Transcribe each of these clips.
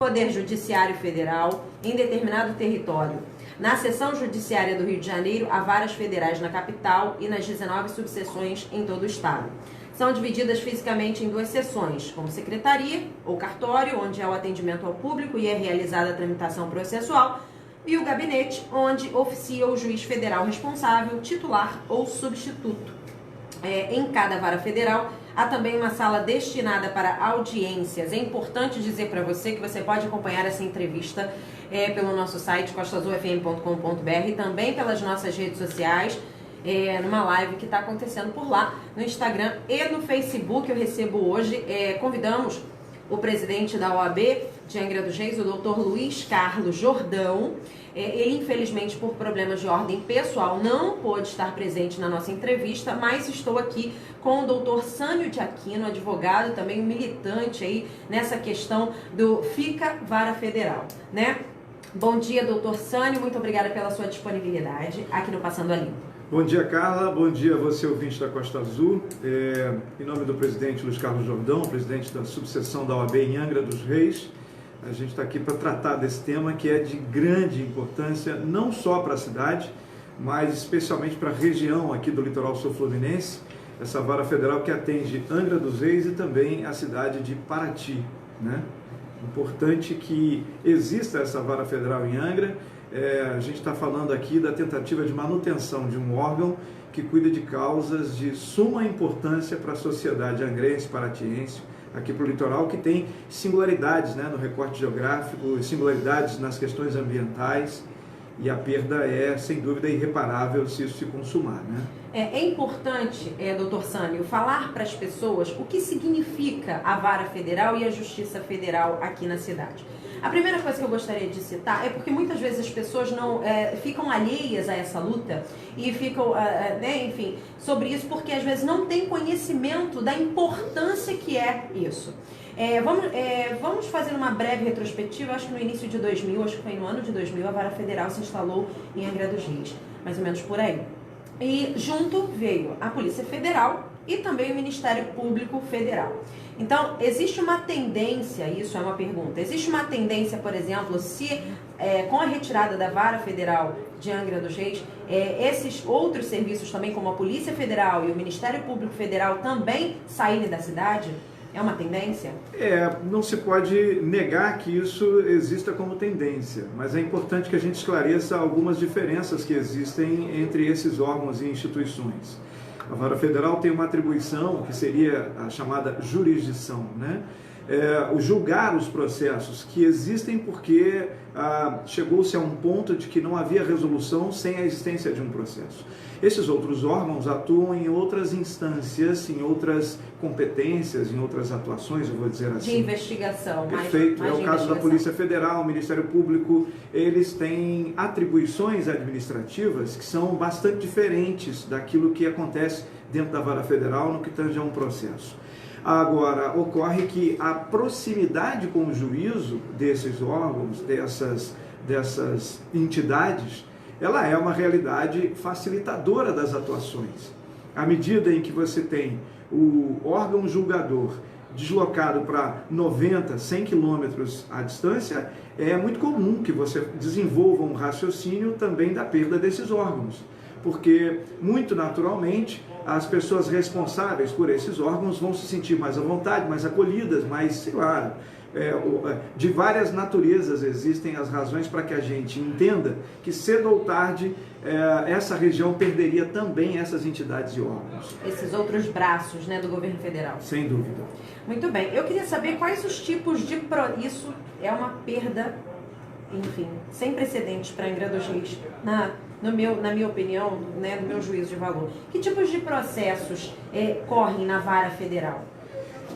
Poder Judiciário Federal em determinado território. Na seção judiciária do Rio de Janeiro, há varas federais na capital e nas 19 subseções em todo o estado. São divididas fisicamente em duas seções, como secretaria ou cartório, onde é o atendimento ao público e é realizada a tramitação processual, e o gabinete, onde oficia o juiz federal responsável, titular ou substituto. Em cada vara federal, há também uma sala destinada para audiências. É importante dizer para você que você pode acompanhar essa entrevista pelo nosso site costazulfm.com.br e também pelas nossas redes sociais, numa live que está acontecendo por lá, no Instagram e no Facebook. Eu recebo hoje, convidamos o presidente da OAB de Angra dos Reis, o Dr. Luiz Carlos Jordão. Ele, infelizmente, por problemas de ordem pessoal, não pôde estar presente na nossa entrevista, mas estou aqui com o Dr. Sânio de Aquino, advogado, também militante aí nessa questão do FICA Vara Federal, né? Bom dia, Dr. Sânio, muito obrigada pela sua disponibilidade aqui no Passando a Limpo. Bom dia, Carla. Bom dia a você, ouvinte da Costa Azul. Em nome do presidente Luiz Carlos Jordão, presidente da subseção da OAB em Angra dos Reis, a gente está aqui para tratar desse tema que é de grande importância, não só para a cidade, mas especialmente para a região aqui do litoral sul-fluminense, essa vara federal que atende Angra dos Reis e também a cidade de Paraty, né? Importante que exista essa vara federal em Angra. A gente está falando aqui da tentativa de manutenção de um órgão que cuida de causas de suma importância para a sociedade angrense, paratiense, aqui para o litoral, que tem singularidades, né, no recorte geográfico, singularidades nas questões ambientais, e a perda é, sem dúvida, irreparável se isso se consumar, né? É importante, doutor Sânio, falar para as pessoas o que significa a vara federal e a justiça federal aqui na cidade. A primeira coisa que eu gostaria de citar é porque muitas vezes as pessoas não ficam alheias a essa luta e ficam, enfim, sobre isso, porque às vezes não tem conhecimento da importância que é isso. Vamos fazer uma breve retrospectiva. Acho que no início de 2000, acho que foi no ano de 2000, a vara federal se instalou em Angra dos Reis, mais ou menos por aí. E junto veio a Polícia Federal e também o Ministério Público Federal. Então, existe uma tendência, isso é uma pergunta, existe uma tendência, por exemplo, se com a retirada da vara federal de Angra dos Reis, esses outros serviços também, como a Polícia Federal e o Ministério Público Federal, também saírem da cidade? É uma tendência? Não se pode negar que isso exista como tendência, mas é importante que a gente esclareça algumas diferenças que existem entre esses órgãos e instituições. A vara federal tem uma atribuição que seria a chamada jurisdição, né? O julgar os processos que existem porque chegou-se a um ponto de que não havia resolução sem a existência de um processo. Esses outros órgãos atuam em outras instâncias, em outras competências, em outras atuações, eu vou dizer assim. De investigação. Perfeito. É o caso da Polícia Federal, o Ministério Público, eles têm atribuições administrativas que são bastante diferentes daquilo que acontece dentro da vara federal no que tange a um processo. Agora, ocorre que a proximidade com o juízo desses órgãos, dessas entidades, ela é uma realidade facilitadora das atuações. À medida em que você tem o órgão julgador deslocado para 90, 100 quilômetros à distância, é muito comum que você desenvolva um raciocínio também da perda desses órgãos, porque, muito naturalmente, as pessoas responsáveis por esses órgãos vão se sentir mais à vontade, mais acolhidas, mais, sei lá, de várias naturezas existem as razões para que a gente entenda que cedo ou tarde essa região perderia também essas entidades e órgãos. Esses outros braços, né, do governo federal. Sem dúvida. Muito bem. Eu queria saber quais os tipos de... Isso é uma perda, enfim, sem precedentes para Angra dos Reis, na minha opinião, né, no meu juízo de valor. Que tipos de processos correm na vara federal?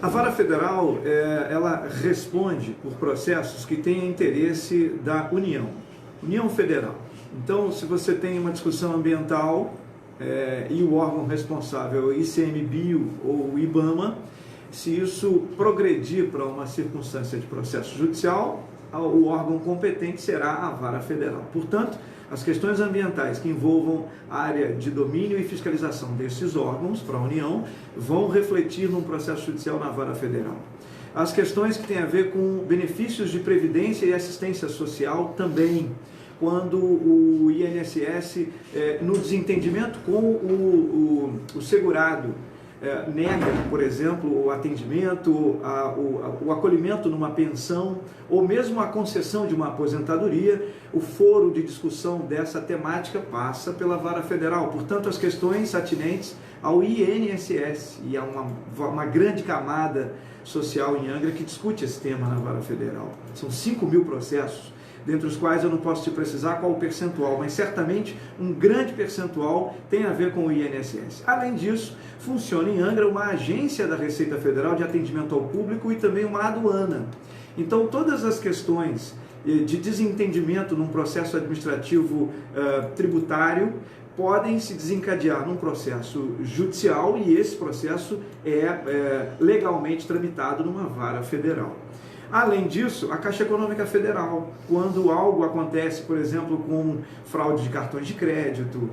A vara federal, ela responde por processos que têm interesse da União Federal. Então, se você tem uma discussão ambiental e o órgão responsável, o ICMBio ou o IBAMA, se isso progredir para uma circunstância de processo judicial, o órgão competente será a vara federal. Portanto, as questões ambientais que envolvam a área de domínio e fiscalização desses órgãos para a União vão refletir num processo judicial na vara federal. As questões que têm a ver com benefícios de previdência e assistência social também. Quando o INSS, no desentendimento com o segurado, nega, por exemplo, o atendimento, o acolhimento numa pensão, ou mesmo a concessão de uma aposentadoria, o foro de discussão dessa temática passa pela Vara Federal. Portanto, as questões atinentes ao INSS, e há uma grande camada social em Angra que discute esse tema na Vara Federal. São 5.000 processos, dentre os quais eu não posso te precisar qual o percentual, mas certamente um grande percentual tem a ver com o INSS. Além disso, funciona em Angra uma agência da Receita Federal de atendimento ao público e também uma aduana. Então, todas as questões de desentendimento num processo administrativo tributário podem se desencadear num processo judicial, e esse processo é legalmente tramitado numa vara federal. Além disso, a Caixa Econômica Federal, quando algo acontece, por exemplo, com fraude de cartões de crédito,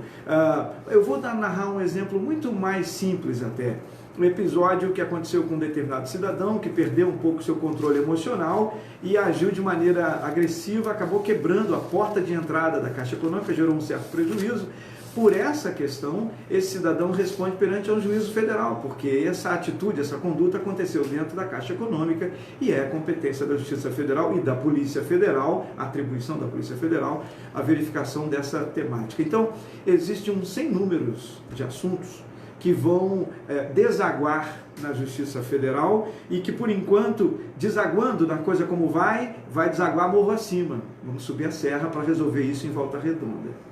eu vou narrar um exemplo muito mais simples até. Um episódio que aconteceu com um determinado cidadão que perdeu um pouco seu controle emocional e agiu de maneira agressiva, acabou quebrando a porta de entrada da Caixa Econômica, gerou um certo prejuízo. Por essa questão, esse cidadão responde perante um juízo federal, porque essa atitude, essa conduta aconteceu dentro da Caixa Econômica e é competência da Justiça Federal e da Polícia Federal, a atribuição da Polícia Federal, a verificação dessa temática. Então, existe um sem números de assuntos que vão desaguar na Justiça Federal e que, por enquanto, desaguando na coisa como vai desaguar morro acima. Vamos subir a serra para resolver isso em Volta Redonda.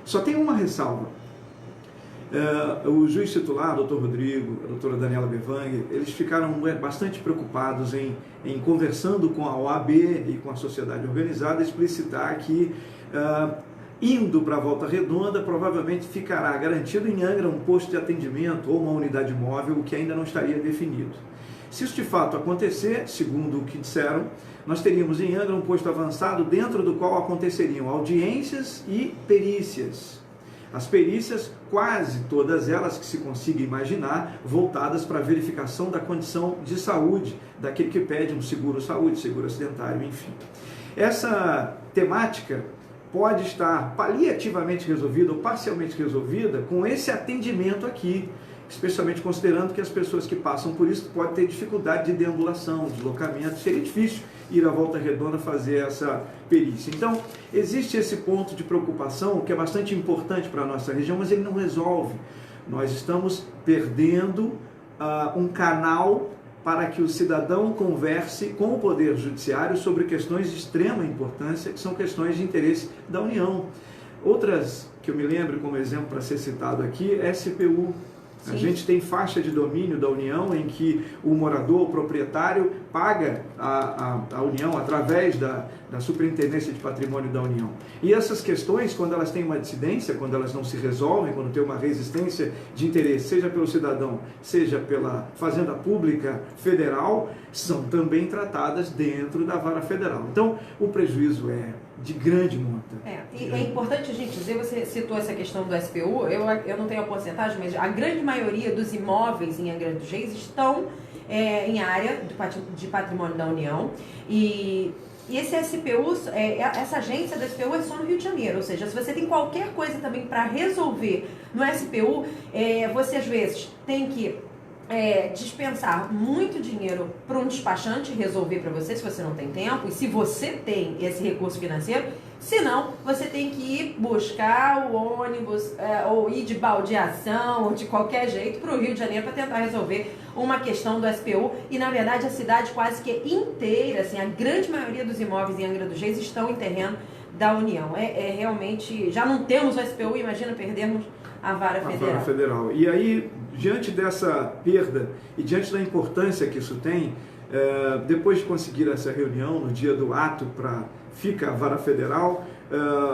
Só tem uma ressalva. O juiz titular, o doutor Rodrigo, a doutora Daniela Bevangue, eles ficaram bastante preocupados em conversando com a OAB e com a sociedade organizada, explicitar que, indo para a Volta Redonda, provavelmente ficará garantido em Angra um posto de atendimento ou uma unidade móvel, o que ainda não estaria definido. Se isso de fato acontecer, segundo o que disseram, nós teríamos em Angra um posto avançado dentro do qual aconteceriam audiências e perícias. As perícias, quase todas elas que se consiga imaginar, voltadas para a verificação da condição de saúde daquele que pede um seguro-saúde, seguro acidentário, enfim. Essa temática pode estar paliativamente resolvida ou parcialmente resolvida com esse atendimento aqui, especialmente considerando que as pessoas que passam por isso podem ter dificuldade de deambulação, deslocamento, seria difícil ir à Volta Redonda fazer essa perícia. Então, existe esse ponto de preocupação que é bastante importante para a nossa região, mas ele não resolve. Nós estamos perdendo um canal para que o cidadão converse com o Poder Judiciário sobre questões de extrema importância, que são questões de interesse da União. Outras que eu me lembro como exemplo para ser citado aqui é SPU. Sim. A gente tem faixa de domínio da União em que o morador, o proprietário, paga a União através da Superintendência de Patrimônio da União. E essas questões, quando elas têm uma dissidência, quando elas não se resolvem, quando tem uma resistência de interesse, seja pelo cidadão, seja pela Fazenda Pública Federal, são também tratadas dentro da Vara Federal. Então, o prejuízo é de grande monta. E é importante a gente dizer, você citou essa questão do SPU, eu não tenho a porcentagem, mas a grande maioria dos imóveis em Angra dos Reis estão em área de patrimônio da União, e esse SPU, essa agência da SPU é só no Rio de Janeiro, ou seja, se você tem qualquer coisa também para resolver no SPU, você às vezes tem que dispensar muito dinheiro para um despachante resolver para você, se você não tem tempo, e se você tem esse recurso financeiro, senão você tem que ir buscar o ônibus, ou ir de baldeação, ou de qualquer jeito para o Rio de Janeiro para tentar resolver uma questão do SPU, e na verdade a cidade quase que inteira, assim, a grande maioria dos imóveis em Angra dos Reis estão em terreno da União. Realmente, já não temos o SPU, imagina perdermos a Vara Federal. E aí, diante dessa perda e diante da importância que isso tem, depois de conseguir essa reunião, no dia do ato fica a Vara Federal,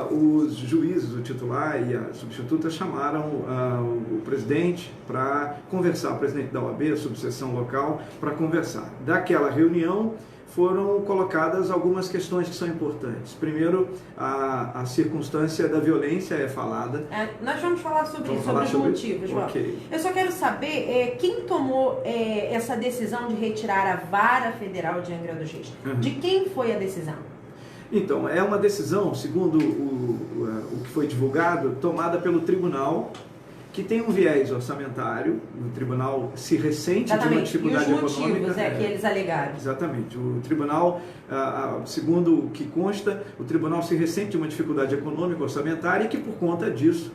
os juízes, o titular e a substituta chamaram o presidente para conversar, o presidente da OAB, a subseção local, para conversar. Daquela reunião foram colocadas algumas questões que são importantes. Primeiro, a circunstância da violência é falada. Nós vamos falar sobre isso, sobre os motivos. Okay. Eu só quero saber quem tomou essa decisão de retirar a Vara Federal de Angra dos Reis. De quem foi a decisão? Então, é uma decisão, segundo o que foi divulgado, tomada pelo tribunal, que tem um viés orçamentário. O tribunal se ressente de uma dificuldade econômica. E os motivos que eles alegaram. Exatamente. O tribunal, segundo o que consta, o tribunal se ressente de uma dificuldade econômica orçamentária e que, por conta disso,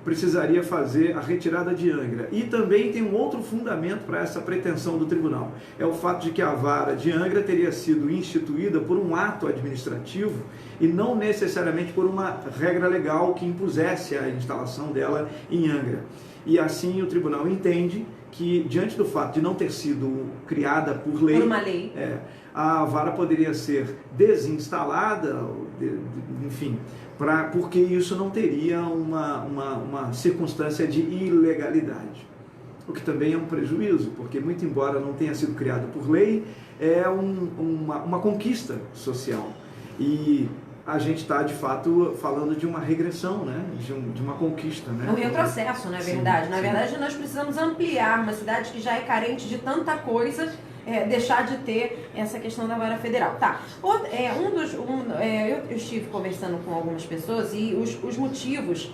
precisaria fazer a retirada de Angra. E também tem um outro fundamento para essa pretensão do tribunal. É o fato de que a vara de Angra teria sido instituída por um ato administrativo e não necessariamente por uma regra legal que impusesse a instalação dela em Angra. E assim o tribunal entende que, diante do fato de não ter sido criada por lei, por uma lei, a vara poderia ser desinstalada, enfim, porque isso não teria uma circunstância de ilegalidade. O que também é um prejuízo, porque, muito embora não tenha sido criado por lei, é uma conquista social. E a gente está, de fato, falando de uma regressão, né? de uma conquista. Né? Um retrocesso, não é verdade? Na verdade, nós precisamos ampliar uma cidade que já é carente de tanta coisa, deixar de ter essa questão da vara federal. Tá. Eu estive conversando com algumas pessoas e os motivos,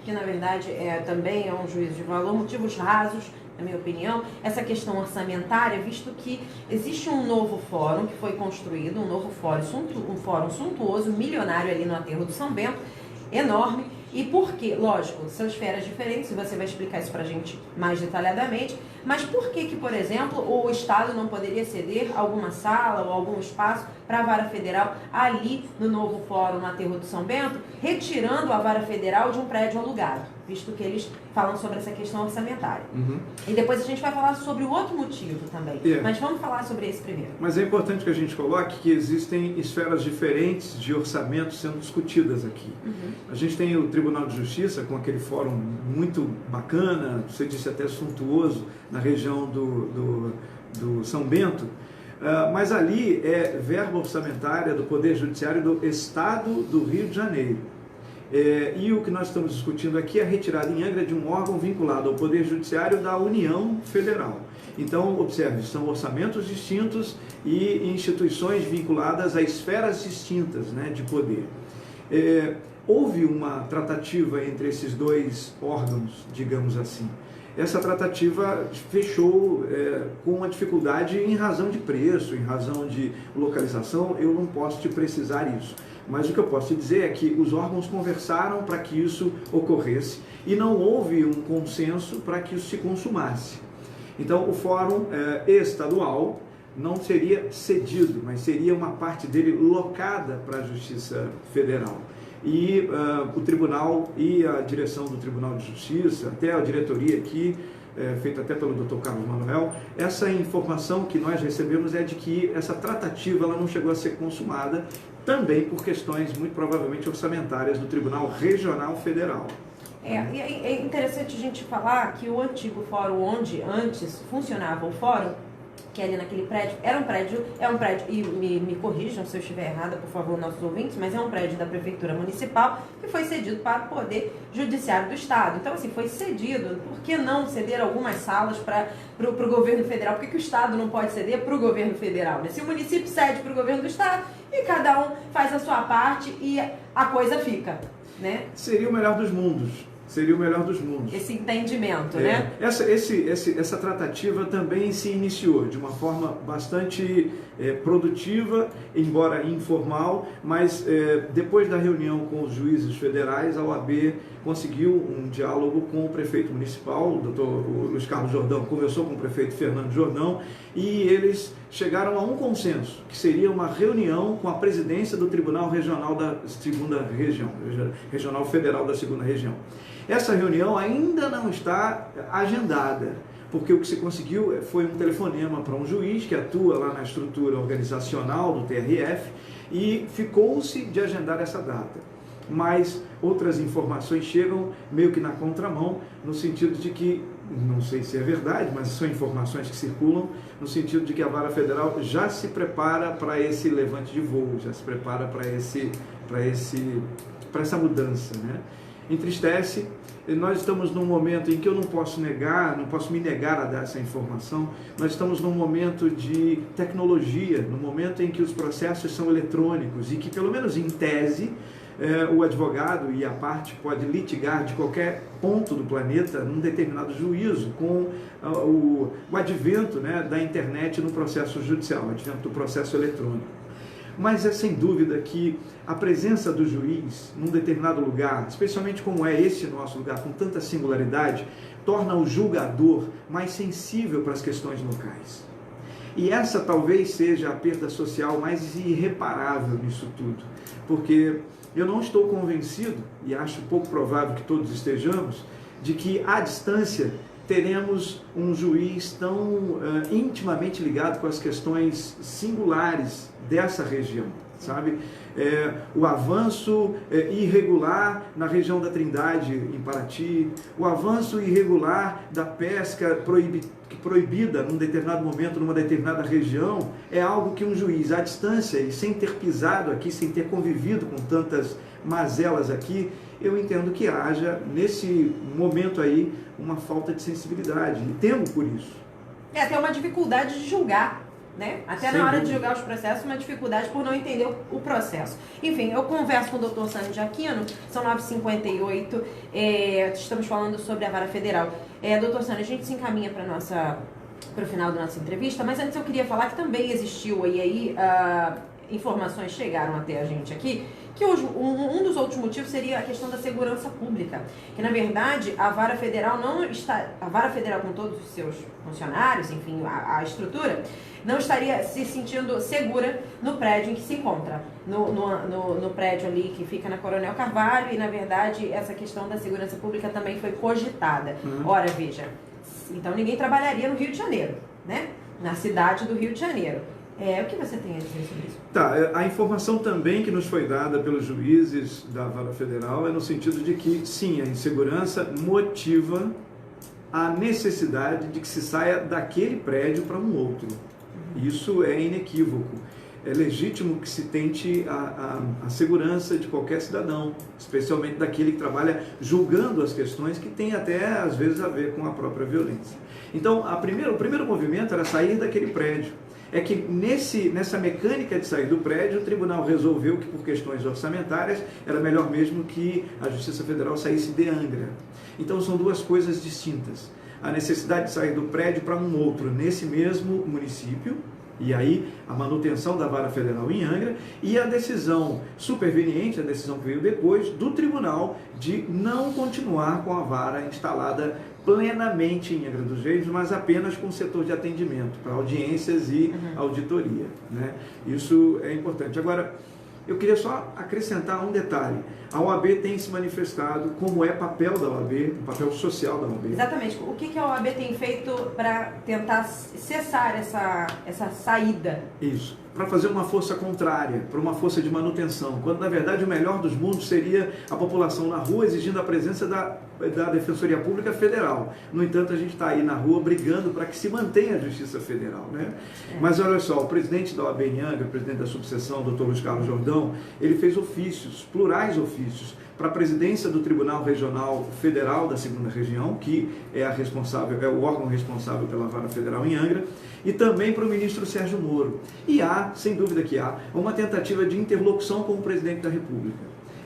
que na verdade também é um juízo de valor, motivos rasos, na minha opinião, essa questão orçamentária, visto que existe um novo fórum que foi construído, um fórum suntuoso, milionário ali no aterro do São Bento, enorme. E por quê? Lógico, são esferas diferentes, e você vai explicar isso pra gente mais detalhadamente, mas por que, por exemplo, o Estado não poderia ceder alguma sala ou algum espaço para a Vara Federal ali no novo fórum no aterro do São Bento, retirando a Vara Federal de um prédio alugado, visto que eles falam sobre essa questão orçamentária. E depois a gente vai falar sobre o outro motivo também, mas vamos falar sobre esse primeiro. Mas é importante que a gente coloque que existem esferas diferentes de orçamento sendo discutidas aqui. A gente tem o Tribunal de Justiça com aquele fórum muito bacana, você disse até suntuoso, na região do São Bento, mas ali é verba orçamentária do Poder Judiciário do Estado do Rio de Janeiro. E o que nós estamos discutindo aqui é a retirada em Angra de um órgão vinculado ao Poder Judiciário da União Federal. Então, observe, são orçamentos distintos e instituições vinculadas a esferas distintas, né, de poder. Houve uma tratativa entre esses dois órgãos, digamos assim. Essa tratativa fechou com uma dificuldade em razão de preço, em razão de localização. Eu não posso te precisar isso. Mas o que eu posso te dizer é que os órgãos conversaram para que isso ocorresse e não houve um consenso para que isso se consumasse. Então, o Fórum Estadual não seria cedido, mas seria uma parte dele locada para a Justiça Federal. E o tribunal e a direção do Tribunal de Justiça, até a diretoria aqui, feita até pelo Dr. Carlos Manuel, essa informação que nós recebemos é de que essa tratativa ela não chegou a ser consumada, também por questões muito provavelmente orçamentárias do Tribunal Regional Federal. É interessante a gente falar que o antigo fórum, onde antes funcionava o fórum, que ali naquele prédio, é um prédio, e me corrijam se eu estiver errada, por favor, nossos ouvintes, mas é um prédio da Prefeitura Municipal que foi cedido para o Poder Judiciário do Estado. Então, assim, foi cedido. Por que não ceder algumas salas para o governo federal? Por que o Estado não pode ceder para o governo federal? Né? Se o município cede para o governo do Estado e cada um faz a sua parte e a coisa fica, né? Seria o melhor dos mundos. Seria o melhor dos mundos. Esse entendimento, né? Essa tratativa também se iniciou de uma forma bastante produtiva, embora informal, mas depois da reunião com os juízes federais, a OAB conseguiu um diálogo com o prefeito municipal, o Dr. Luiz Carlos Jordão, conversou com o prefeito Fernando Jordão e eles chegaram a um consenso, que seria uma reunião com a presidência do Tribunal Regional da Segunda Região, Regional Federal da Segunda Região. Essa reunião ainda não está agendada, porque o que se conseguiu foi um telefonema para um juiz que atua lá na estrutura organizacional do TRF e ficou-se de agendar essa data. Mas outras informações chegam meio que na contramão, no sentido de que não sei se é verdade, mas são informações que circulam, no sentido de que a Vara Federal já se prepara para esse levante de voo, já se prepara para essa mudança, né? Entristece. Nós estamos num momento em que eu não posso me negar a dar essa informação. Nós estamos num momento de tecnologia, num momento em que os processos são eletrônicos e que, pelo menos em tese, o advogado e a parte pode litigar de qualquer ponto do planeta num determinado juízo com o advento, né, da internet no processo judicial, o advento do processo eletrônico. Mas é sem dúvida que a presença do juiz num determinado lugar, especialmente como é esse nosso lugar, com tanta singularidade, torna o julgador mais sensível para as questões locais. E essa talvez seja a perda social mais irreparável nisso tudo, porque eu não estou convencido, e acho pouco provável que todos estejamos, de que à distância teremos um juiz tão intimamente ligado com as questões singulares dessa região, sabe? O avanço irregular na região da Trindade, em Paraty, o avanço irregular da pesca proibida num determinado momento, numa determinada região, é algo que um juiz à distância e sem ter pisado aqui, sem ter convivido com tantas mazelas aqui, eu entendo que haja, nesse momento aí, uma falta de sensibilidade, e temo por isso. Até uma dificuldade de julgar, né? Até na hora de julgar os processos, uma dificuldade por não entender o processo. Enfim, eu converso com o Dr. Sânio de Aquino, são 9h58, estamos falando sobre a Vara Federal. Dr. Sânio, a gente se encaminha para o final da nossa entrevista, mas antes eu queria falar que também existiu informações chegaram até a gente aqui, que hoje, um dos outros motivos seria a questão da segurança pública, que na verdade a Vara Federal com todos os seus funcionários, enfim, a estrutura, não estaria se sentindo segura no prédio em que se encontra, no prédio ali que fica na Coronel Carvalho, e na verdade essa questão da segurança pública também foi cogitada. Ora, veja, então ninguém trabalharia no Rio de Janeiro, né? Na cidade do Rio de Janeiro. O que você tem a dizer sobre isso? Tá, a informação também que nos foi dada pelos juízes da Vara Federal é no sentido de que, sim, a insegurança motiva a necessidade de que se saia daquele prédio para um outro. Isso é inequívoco. É legítimo que se tente a segurança de qualquer cidadão, especialmente daquele que trabalha julgando as questões que tem até, às vezes, a ver com a própria violência. Então, o primeiro movimento era sair daquele prédio. É que nessa mecânica de sair do prédio, o tribunal resolveu que, por questões orçamentárias, era melhor mesmo que a Justiça Federal saísse de Angra. Então, são duas coisas distintas. A necessidade de sair do prédio para um outro nesse mesmo município, e aí a manutenção da Vara Federal em Angra, e a decisão superveniente, a decisão que veio depois, do tribunal de não continuar com a vara instalada plenamente em Angra dos Reis, mas apenas com o setor de atendimento, para audiências e auditoria, né? Isso é importante. Agora, eu queria só acrescentar um detalhe. A OAB tem se manifestado como é papel da OAB, o papel social da OAB. Exatamente. O que a OAB tem feito para tentar cessar essa saída? Isso. Para fazer uma força contrária, para uma força de manutenção, quando na verdade o melhor dos mundos seria a população na rua exigindo a presença da Defensoria Pública Federal. No entanto, a gente está aí na rua brigando para que se mantenha a Justiça Federal, né? Mas olha só, o presidente da OAB em Angra, o presidente da subseção, o Dr. Luiz Carlos Jordão, ele fez ofícios, plurais ofícios, para a presidência do Tribunal Regional Federal da 2ª Região, que é o órgão responsável pela Vara Federal em Angra, e também para o ministro Sérgio Moro. E há, sem dúvida que há, uma tentativa de interlocução com o presidente da República.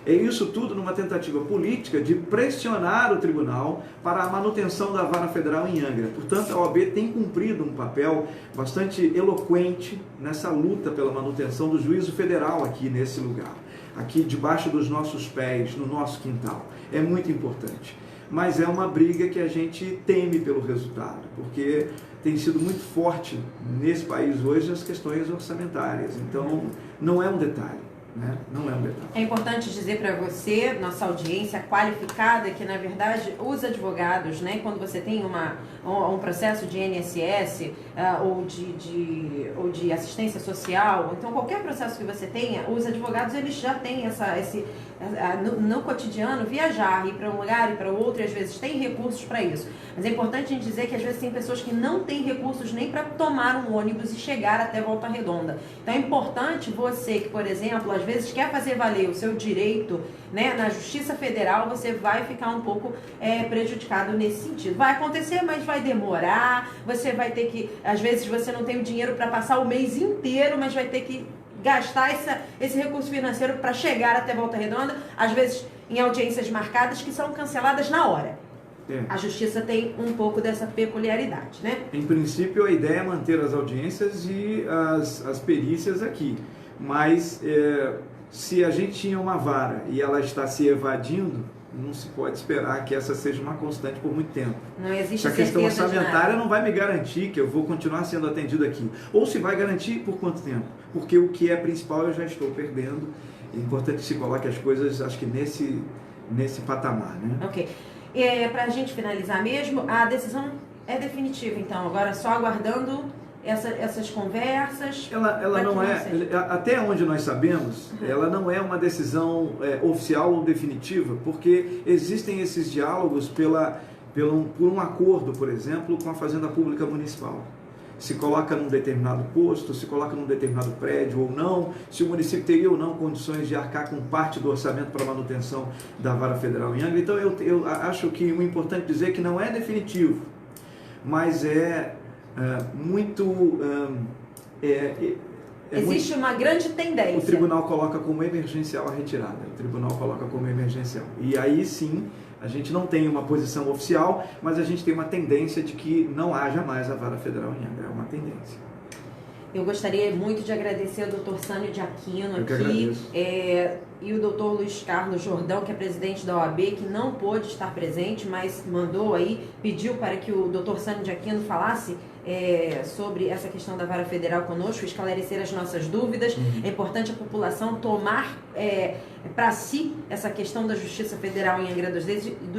É isso tudo numa tentativa política de pressionar o tribunal para a manutenção da Vara Federal em Angra. Portanto, a OAB tem cumprido um papel bastante eloquente nessa luta pela manutenção do juízo federal aqui nesse lugar, aqui debaixo dos nossos pés, no nosso quintal. É muito importante. Mas é uma briga que a gente teme pelo resultado, porque tem sido muito forte nesse país hoje as questões orçamentárias. Então, não é um detalhe. né? Não é um detalhe. É importante dizer para você, nossa audiência qualificada, que na verdade os advogados, né, quando você tem um processo de INSS ou de assistência social, então qualquer processo que você tenha, os advogados eles já têm no cotidiano viajar, ir para um lugar e para o outro, e às vezes tem recursos para isso. Mas é importante a gente dizer que às vezes tem pessoas que não têm recursos nem para tomar um ônibus e chegar até Volta Redonda. Então é importante você que, por exemplo, às vezes quer fazer valer o seu direito, né, na Justiça Federal, você vai ficar um pouco prejudicado nesse sentido. Vai acontecer, mas vai demorar, você vai ter que, às vezes você não tem o dinheiro para passar o mês inteiro, mas vai ter que gastar esse recurso financeiro para chegar até Volta Redonda, às vezes em audiências marcadas que são canceladas na hora. A Justiça tem um pouco dessa peculiaridade, né? Em princípio, a ideia é manter as audiências e as perícias aqui, mas se a gente tinha uma vara e ela está se evadindo, não se pode esperar que essa seja uma constante por muito tempo. Não existe a questão orçamentária não vai me garantir que eu vou continuar sendo atendido aqui. Ou se vai garantir por quanto tempo? Porque o que é principal eu já estou perdendo. É importante que se coloque as coisas, acho que nesse patamar, né? Ok. Para a gente finalizar mesmo, a decisão é definitiva, então. Agora só aguardando essas conversas. Ela não é, até onde nós sabemos, ela não é uma decisão oficial ou definitiva, porque existem esses diálogos por um acordo, por exemplo, com a Fazenda Pública Municipal. Se coloca num determinado posto, se coloca num determinado prédio ou não, se o município teria ou não condições de arcar com parte do orçamento para manutenção da Vara Federal em Angra. Então eu acho que o importante dizer é que não é definitivo, mas existe uma grande tendência. O tribunal coloca como emergencial a retirada. O tribunal coloca como emergencial. E aí sim, a gente não tem uma posição oficial, mas a gente tem uma tendência de que não haja mais a Vara Federal em Angra. É uma tendência. Eu gostaria muito de agradecer ao Dr. Sânio de Aquino aqui e o Dr. Luiz Carlos Jordão, que é presidente da OAB, que não pôde estar presente, mas pediu para que o Dr. Sânio de Aquino falasse sobre essa questão da Vara Federal conosco, esclarecer as nossas dúvidas. É importante a população tomar para si essa questão da Justiça Federal em Angra dos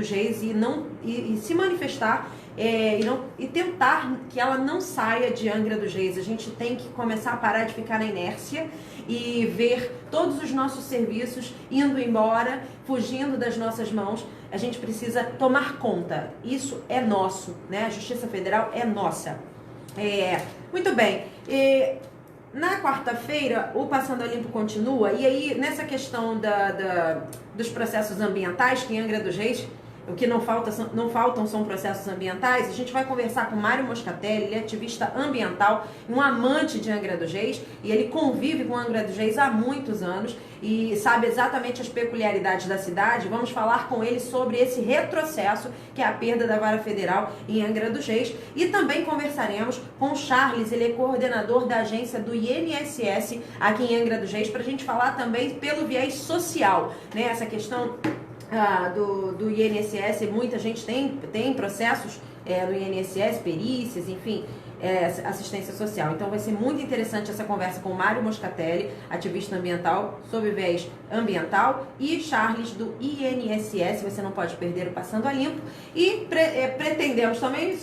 Reis e se manifestar e tentar que ela não saia de Angra dos Reis. A gente tem que começar a parar de ficar na inércia e ver todos os nossos serviços indo embora, fugindo das nossas mãos. A gente precisa tomar conta. Isso é nosso, né? A Justiça Federal é nossa. Muito bem. Na quarta-feira, o Passando a Limpo continua. E aí, nessa questão dos processos ambientais, que em Angra dos Reis, o que não faltam são processos ambientais. A gente vai conversar com Mário Moscatelli, ele é ativista ambiental, um amante de Angra dos Reis, e ele convive com Angra dos Reis há muitos anos e sabe exatamente as peculiaridades da cidade. Vamos falar com ele sobre esse retrocesso, que é a perda da Vara Federal em Angra dos Reis. E também conversaremos com o Charles, ele é coordenador da agência do INSS aqui em Angra dos Reis, para a gente falar também pelo viés social, né? Essa questão do INSS, muita gente tem processos do INSS, perícias, enfim, assistência social. Então vai ser muito interessante essa conversa com o Mário Moscatelli, ativista ambiental, sob viés ambiental, e Charles do INSS. Você não pode perder o Passando a Limpo. E pretendemos também,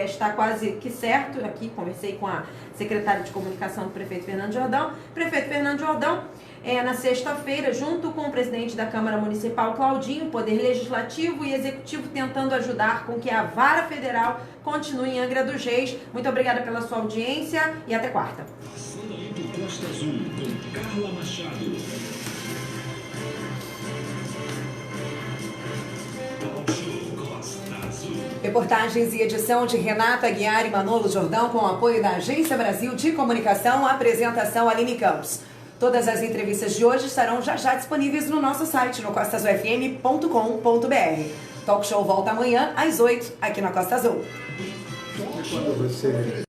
está quase que certo, aqui conversei com a secretária de comunicação do prefeito Fernando Jordão. Prefeito Fernando Jordão, na sexta-feira, junto com o presidente da Câmara Municipal, Claudinho, Poder Legislativo e Executivo, tentando ajudar com que a Vara Federal continue em Angra dos Reis. Muito obrigada pela sua audiência e até quarta. Passando a Limpo Costa Azul, com Carla Machado. Reportagens e edição de Renata Aguiar e Manolo Jordão, com o apoio da Agência Brasil de Comunicação, apresentação Aline Campos. Todas as entrevistas de hoje estarão já disponíveis no nosso site, no costasufm.com.br. Talk Show volta amanhã às 8, aqui na Costa Azul.